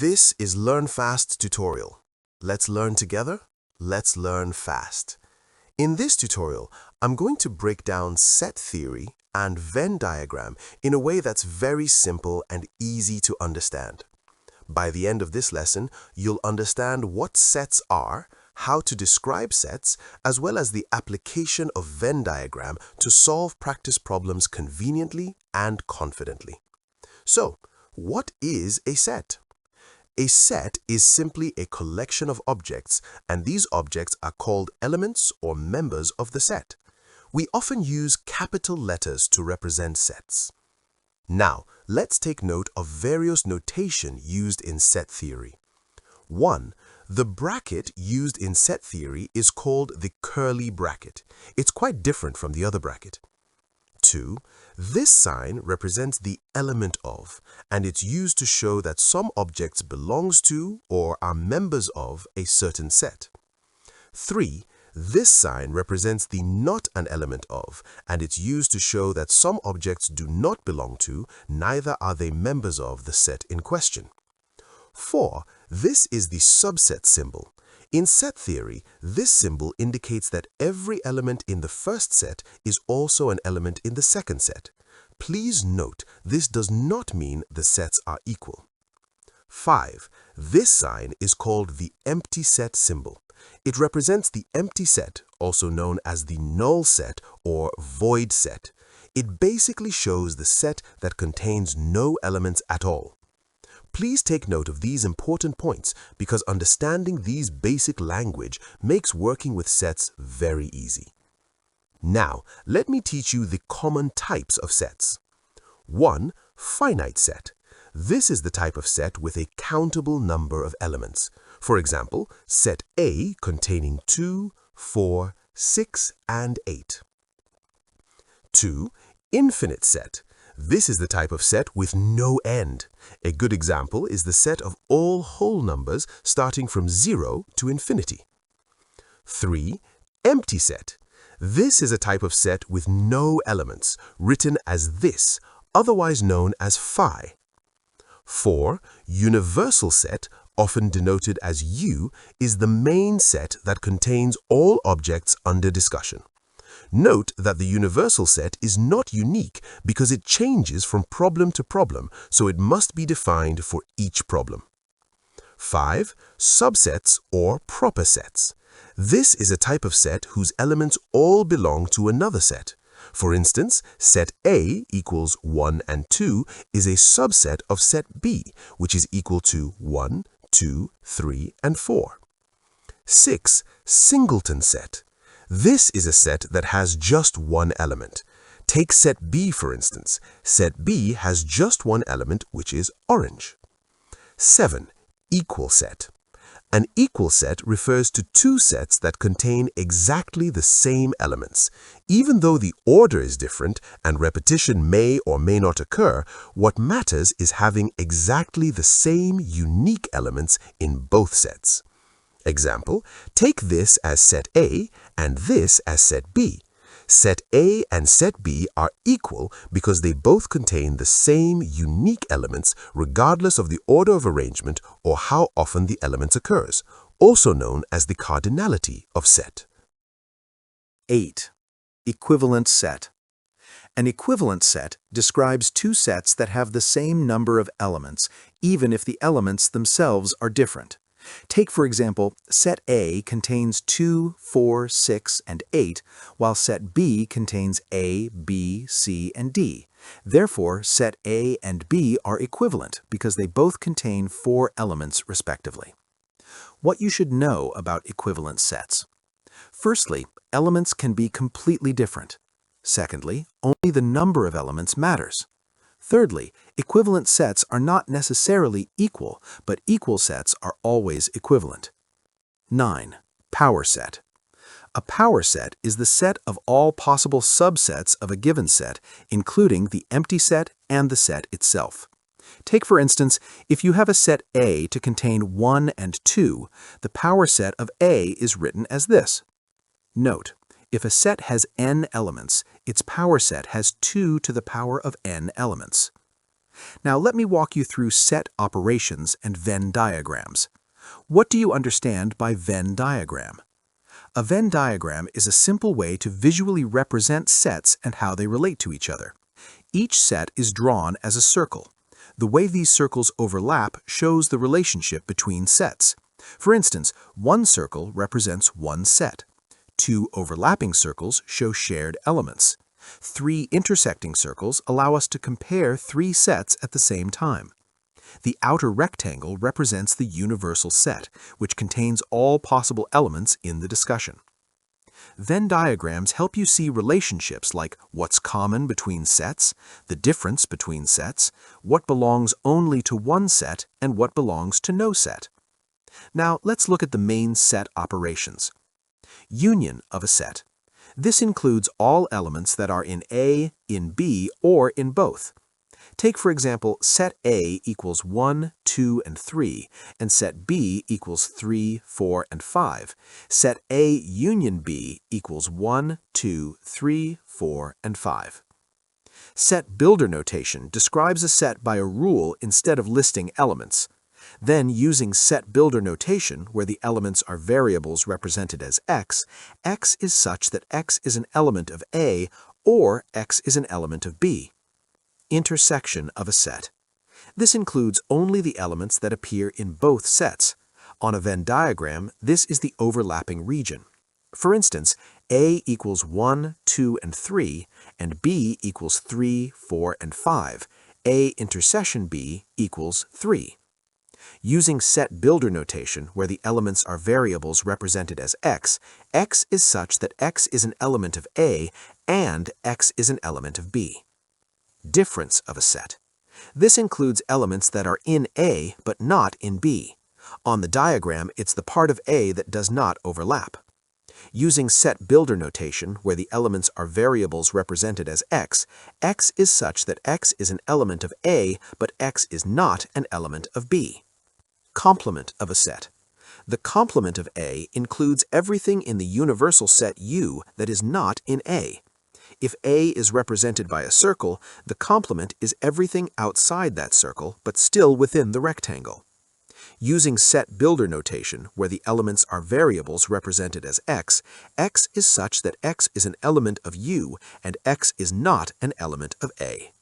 This is Learn Fast tutorial. Let's learn together. Let's learn fast. In this tutorial, I'm going to break down set theory and Venn diagram in a way that's very simple and easy to understand. By the end of this lesson, you'll understand what sets are, how to describe sets, as well as the application of Venn diagram to solve practice problems conveniently and confidently. So, what is a set? A set is simply a collection of objects, and these objects are called elements or members of the set. We often use capital letters to represent sets. Now, let's take note of various notation used in set theory. 1. The bracket used in set theory is called the curly bracket. It's quite different from the other bracket. 2. This sign represents the element of, and it's used to show that some objects belongs to or are members of a certain set. 3. This sign represents the not an element of, and it's used to show that some objects do not belong to, neither are they members of the set in question. 4. This is the subset symbol. In set theory, this symbol indicates that every element in the first set is also an element in the second set. Please note, this does not mean the sets are equal. 5. This sign is called the empty set symbol. It represents the empty set, also known as the null set or void set. It basically shows the set that contains no elements at all. Please take note of these important points because understanding these basic language makes working with sets very easy. Now, let me teach you the common types of sets. 1. Finite set. This is the type of set with a countable number of elements. For example, set A containing 2, 4, 6, and 8. 2. Infinite set. This is the type of set with no end. A good example is the set of all whole numbers starting from 0 to infinity. 3. Empty set. This is a type of set with no elements, written as this, otherwise known as phi. 4. Universal set, often denoted as U, is the main set that contains all objects under discussion. Note that the universal set is not unique because it changes from problem to problem, so it must be defined for each problem. 5. Subsets or proper sets. This is a type of set whose elements all belong to another set. For instance, set A equals 1 and 2 is a subset of set B, which is equal to 1, 2, 3, and 4. 6. Singleton set. This is a set that has just one element. Take set B for instance. Set B has just one element, which is orange. 7. Equal set. An equal set refers to two sets that contain exactly the same elements. Even though the order is different and repetition may or may not occur, what matters is having exactly the same unique elements in both sets. Example, take this as set A and this as set B. Set A and set B are equal because they both contain the same unique elements regardless of the order of arrangement or how often the element occurs, also known as the cardinality of set. 8. Equivalent set. An equivalent set describes two sets that have the same number of elements, even if the elements themselves are different. Take, for example, set A contains 2, 4, 6, and 8, while set B contains A, B, C, and D. Therefore, set A and B are equivalent because they both contain 4 elements respectively. What you should know about equivalent sets. Firstly, elements can be completely different. Secondly, only the number of elements matters. Thirdly, equivalent sets are not necessarily equal, but equal sets are always equivalent. 9. Power set. A power set is the set of all possible subsets of a given set, including the empty set and the set itself. Take, for instance, if you have a set A to contain 1 and 2, the power set of A is written as this. Note, if a set has n elements, its power set has 2 to the power of n elements. Now let me walk you through set operations and Venn diagrams. What do you understand by Venn diagram? A Venn diagram is a simple way to visually represent sets and how they relate to each other. Each set is drawn as a circle. The way these circles overlap shows the relationship between sets. For instance, one circle represents one set. Two overlapping circles show shared elements. Three intersecting circles allow us to compare three sets at the same time. The outer rectangle represents the universal set, which contains all possible elements in the discussion. Venn diagrams help you see relationships like what's common between sets, the difference between sets, what belongs only to one set, and what belongs to no set. Now let's look at the main set operations. Union of a set. This includes all elements that are in A, in B, or in both. Take, for example, set A equals 1, 2, and 3, and set B equals 3, 4, and 5. Set A union B equals 1, 2, 3, 4, and 5. Set builder notation describes a set by a rule instead of listing elements. Then, using set builder notation, where the elements are variables represented as x, x is such that x is an element of A or x is an element of B. Intersection of a set. This includes only the elements that appear in both sets. On a Venn diagram, this is the overlapping region. For instance, A equals 1, 2, and 3, and B equals 3, 4, and 5. A intersection B equals 3. Using set builder notation, where the elements are variables represented as x, x is such that x is an element of A and x is an element of B. Difference of a set. This includes elements that are in A but not in B. On the diagram, it's the part of A that does not overlap. Using set builder notation, where the elements are variables represented as x, x is such that x is an element of A but x is not an element of B. Complement of a set. The complement of A includes everything in the universal set U that is not in A. If A is represented by a circle, the complement is everything outside that circle but still within the rectangle. Using set builder notation, where the elements are variables represented as x, x is such that x is an element of U and x is not an element of A.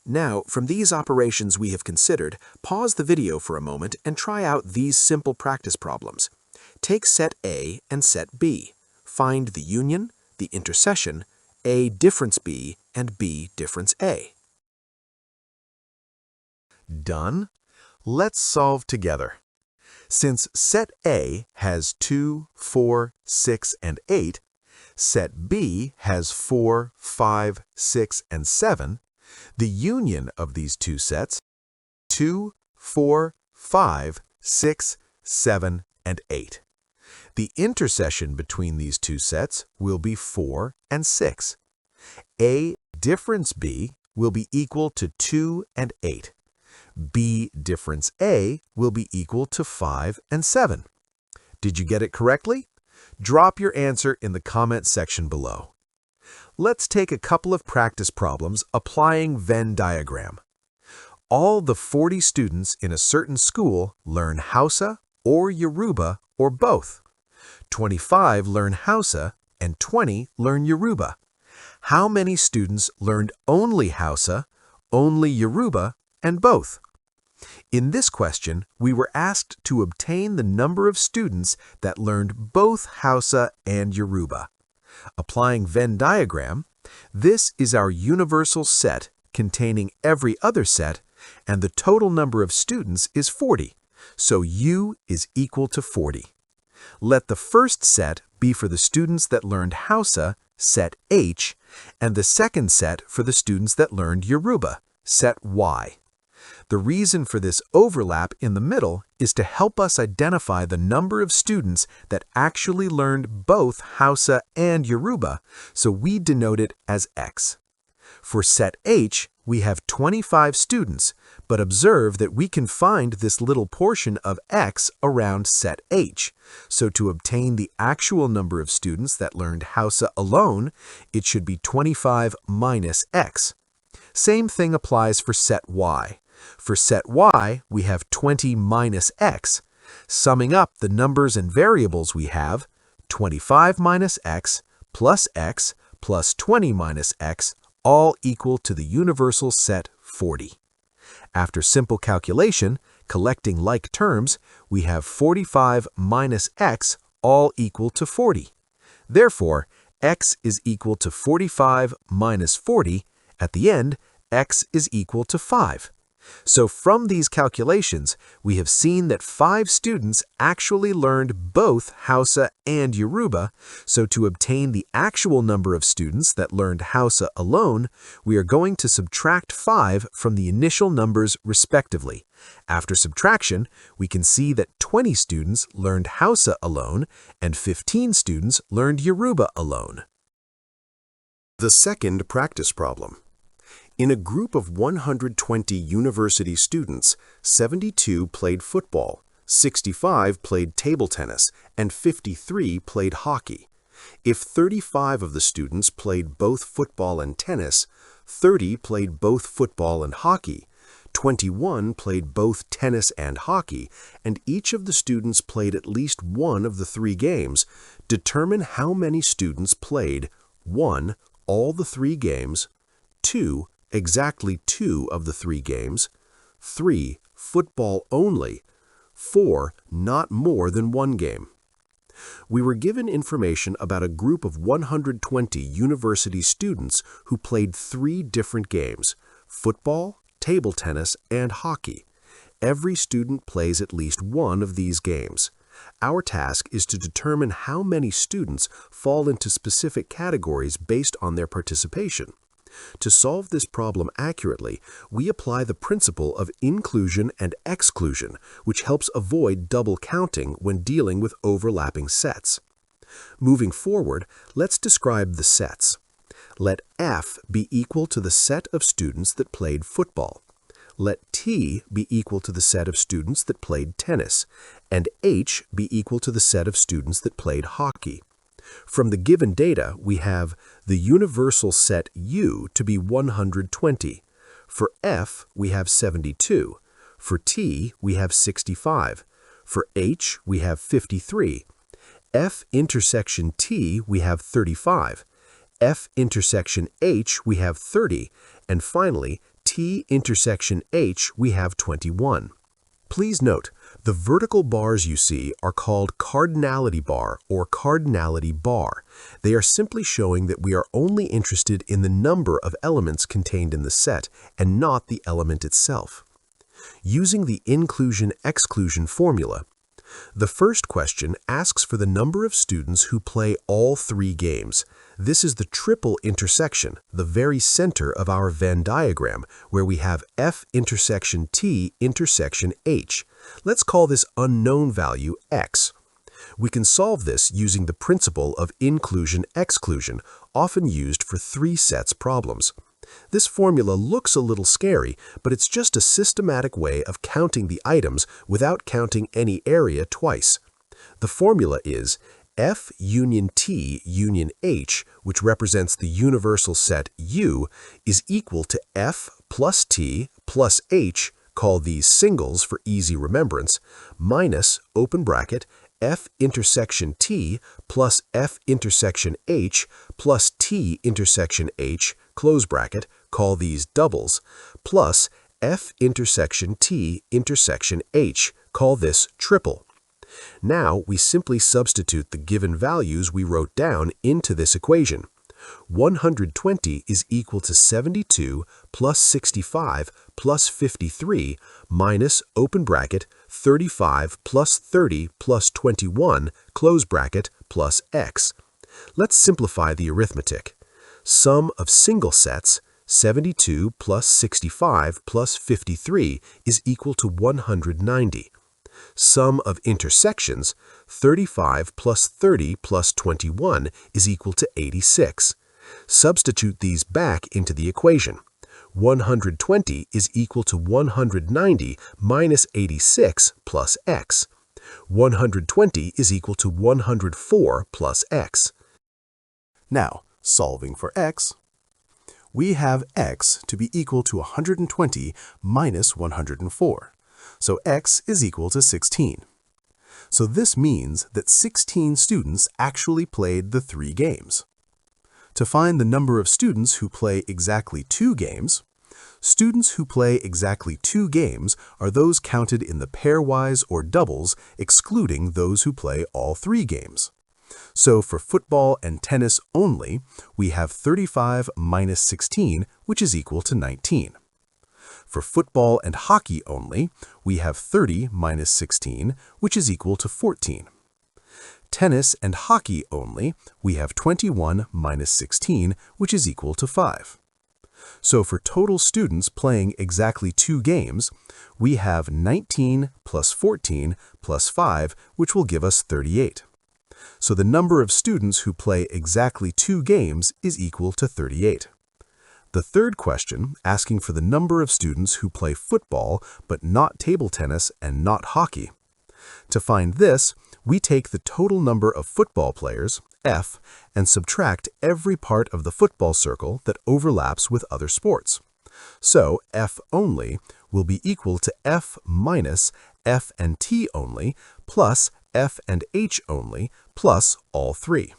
Now, from these operations we have considered, pause the video for a moment and try out these simple practice problems. Take set A and set B. Find the union, the intersection, A difference B, and B difference A. Done? Let's solve together. Since set A has 2, 4, 6, and 8, set B has 4, 5, 6, and 7, the union of these two sets, 2, 4, 5, 6, 7, and 8. The intersection between these two sets will be 4 and 6. A difference B will be equal to 2 and 8. B difference A will be equal to 5 and 7. Did you get it correctly? Drop your answer in the comment section below. Let's take a couple of practice problems applying Venn diagram. All the 40 students in a certain school learn Hausa or Yoruba or both. 25 learn Hausa and 20 learn Yoruba. How many students learned only Hausa, only Yoruba, and both? In this question, we were asked to obtain the number of students that learned both Hausa and Yoruba. Applying Venn diagram, this is our universal set containing every other set, and the total number of students is 40, so U is equal to 40. Let the first set be for the students that learned Hausa, set H, and the second set for the students that learned Yoruba, set Y. The reason for this overlap in the middle is to help us identify the number of students that actually learned both Hausa and Yoruba, so we denote it as X. For set H, we have 25 students, but observe that we can find this little portion of X around set H. So to obtain the actual number of students that learned Hausa alone, it should be 25 minus X. Same thing applies for set y. For set y, we have 20 minus x. Summing up the numbers and variables we have, 25 minus x plus 20 minus x, all equal to the universal set 40. After simple calculation, collecting like terms, we have 45 minus x all equal to 40. Therefore, x is equal to 45 minus 40. At the end, x is equal to 5. So from these calculations, we have seen that 5 students actually learned both Hausa and Yoruba. So to obtain the actual number of students that learned Hausa alone, we are going to subtract 5 from the initial numbers respectively. After subtraction, we can see that 20 students learned Hausa alone and 15 students learned Yoruba alone. The second practice problem. In a group of 120 university students, 72 played football, 65 played table tennis, and 53 played hockey. If 35 of the students played both football and tennis, 30 played both football and hockey, 21 played both tennis and hockey, and each of the students played at least one of the 3 games, determine how many students played 1. All the 3 games, 2. Exactly 2 of the 3 games, 3. Football only, 4. Not more than 1 game. We were given information about a group of 120 university students who played 3 different games: football, table tennis, and hockey. Every student plays at least one of these games. Our task is to determine how many students fall into specific categories based on their participation. To solve this problem accurately, we apply the principle of inclusion and exclusion, which helps avoid double counting when dealing with overlapping sets. Moving forward, let's describe the sets. Let F be equal to the set of students that played football. Let T be equal to the set of students that played tennis, and H be equal to the set of students that played hockey. From the given data, we have the universal set U to be 120. For F, we have 72. For T, we have 65. For H, we have 53. F intersection T, we have 35. F intersection H, we have 30. And finally, T intersection H, we have 21. Please note, the vertical bars you see are called cardinality bar or cardinality bar. They are simply showing that we are only interested in the number of elements contained in the set and not the element itself. Using the inclusion-exclusion formula, the first question asks for the number of students who play all 3 games. This is the triple intersection, the very center of our Venn diagram, where we have F intersection T intersection H. Let's call this unknown value X. We can solve this using the principle of inclusion-exclusion, often used for 3 sets problems. This formula looks a little scary, but it's just a systematic way of counting the items without counting any area twice. The formula is F union T union H, which represents the universal set U, is equal to F plus T plus H, call these singles for easy remembrance, minus, open bracket, F intersection T plus F intersection H plus T intersection H, close bracket, call these doubles, plus F intersection T intersection H, call this triple. Now we simply substitute the given values we wrote down into this equation. 120 is equal to 72 plus 65 plus 53 minus, open bracket, 35 plus 30 plus 21, close bracket, plus x. Let's simplify the arithmetic. Sum of single sets, 72 plus 65 plus 53, is equal to 190. Sum of intersections, 35 plus 30 plus 21, is equal to 86. Substitute these back into the equation. 120 is equal to 190 minus 86 plus x. 120 is equal to 104 plus x. Now, solving for x, we have x to be equal to 120 minus 104. So x is equal to 16. So this means that 16 students actually played the 3 games. To find the number of students who play exactly 2 games, students who play exactly 2 games are those counted in the pairwise or doubles, excluding those who play all 3 games. So for football and tennis only, we have 35 minus 16, which is equal to 19. For football and hockey only, we have 30 minus 16, which is equal to 14. Tennis and hockey only, we have 21 minus 16, which is equal to 5. So for total students playing exactly 2 games, we have 19 plus 14 plus 5, which will give us 38. So the number of students who play exactly 2 games is equal to 38. The third question, asking for the number of students who play football but not table tennis and not hockey. To find this, we take the total number of football players, F, and subtract every part of the football circle that overlaps with other sports. So F only will be equal to F minus F and T only plus F and H only plus all 3.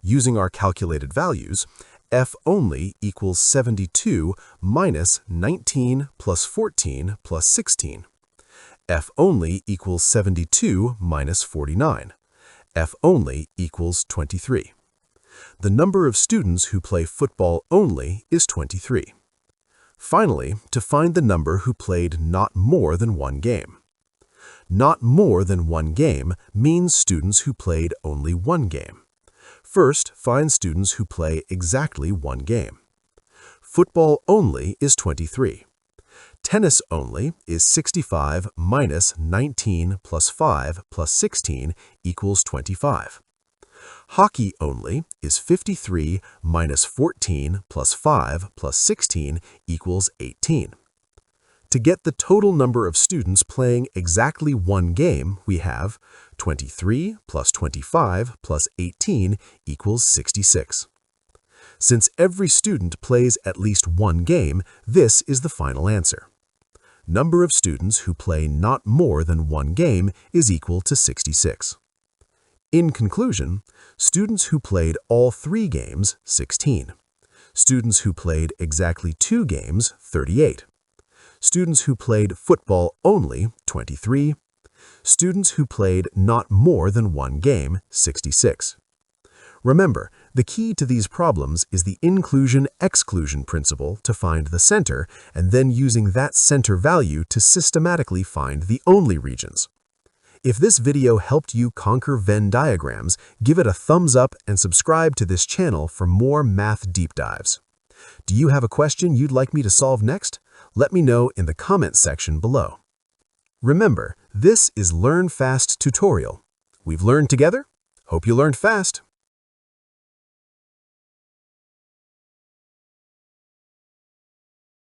Using our calculated values, F only equals 72 minus 19 plus 14 plus 16. F only equals 72 minus 49. F only equals 23. The number of students who play football only is 23. Finally, to find the number who played not more than 1 game. Not more than 1 game means students who played only 1 game. First, find students who play exactly 1 game. Football only is 23. Tennis only is 65 minus 19 plus 5 plus 16 equals 25. Hockey only is 53 minus 14 plus 5 plus 16 equals 18. To get the total number of students playing exactly 1 game, we have 23 plus 25 plus 18 equals 66. Since every student plays at least 1 game, this is the final answer. Number of students who play not more than 1 game is equal to 66. In conclusion, students who played all 3 games, 16. Students who played exactly 2 games, 38. Students who played football only, 23. Students who played not more than 1 game, 66. Remember, the key to these problems is the inclusion-exclusion principle to find the center, and then using that center value to systematically find the only regions. If this video helped you conquer Venn diagrams, give it a thumbs up and subscribe to this channel for more math deep dives. Do you have a question you'd like me to solve next? Let me know in the comment section below. Remember, this is Learn Fast tutorial. We've learned together. Hope you learned fast.